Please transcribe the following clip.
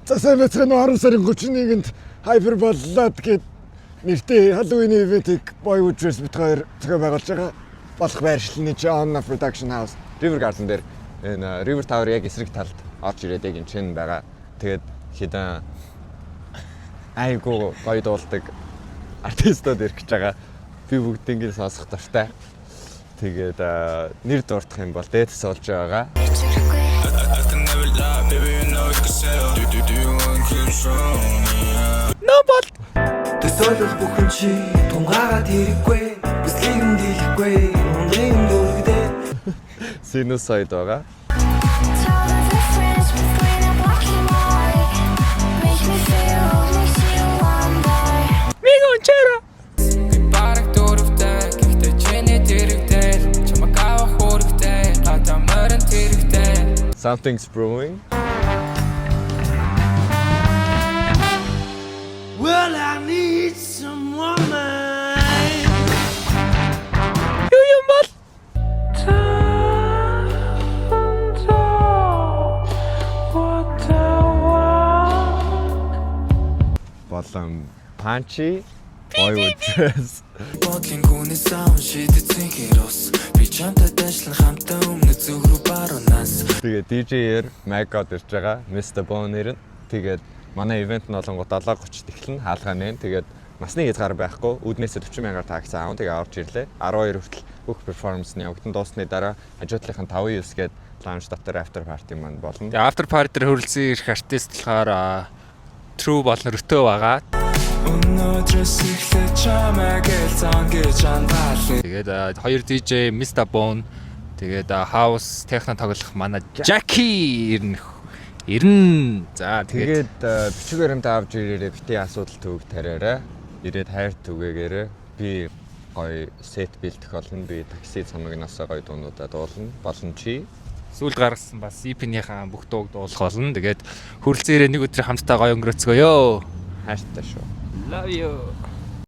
За сайн байцгаана уу 10 сарын 31-нд Hyperballad гээд нэртэй Halloween event-ийг Boy Witches бит хоёр зохион байгуулж байгаа. Болох байршлын John Production House River Garden дээр энэ River Tower яг эсрэг талд орж ирээд яг энэ чинь байгаа. Тэгээд хэдэн айгуу гоё дуулдаг артистууд ирэх гэж байгаа. Би бүгднийг сонсох дуртай. Тэгээд нэр дурдах юм бол дээдс болж байгаа. Нобот төсөөлөл бүхэн чи тунгаагаад хэрэггүй бүслийг нь дийлэхгүй өндрийн дөрөгдөө Sinusoid байгаа. Мигончера бараг дөрөвтэй гэхдээ чиний дэрэгтэй чамаг авах хүрэгтэй гадамарын тэрэгтэй Something's brewing. Well I need some woman юу бол Болон Punchy Boy Witches. Бодлын гүний саун шидэцэн хэрос би чамтай дэшлэн хамтаа өмнө зүг рүү баруунаас Тэгээд DJ-ээр Maggot ирж байгаа. Mr. Bone-ээр нь. Тэгээд манай ивент нь болонгууд 7:30-д эхэлнэ. Хаалгаа нэн. Тэгээд насны хязгаар байхгүй. Үүднээсээ 40,000 такс аав. Тэгээд орж ирлээ. 12 хүртэл бүх перформанс нь явагдсан. Дуусны дараа хажуудлынхан 5:9 гээд lounge дотор after party маань болно. Тэгээ after party дээр хөрөлцөн ирэх артист болохоор True болон Рөтөө байгаа. өнөөдрөөс эхлэж чамайг элцэн гэж андаалаа Тэгээд хоёр DJ Mr. Bone тэгээд house техно тоглох манай Jackie ирнэ. За тэгээд бичиг баримтаа авч ирээрээ бити асуудал төвөг тариараа. Ирээд хайр түгээгээрээ би гоё сет бэлдэх болно. Би такси цамагнаас гоё дуунуудаа дуулна. Болон чи сүүлд гаргасан бас EP-ийнхаа бүх дууг дуулах болно. Тэгээд хөрөлцөн ирээ нэг өдөр хамтдаа гоё өнгөрөөцгөөё. хайртай шүү. Love you.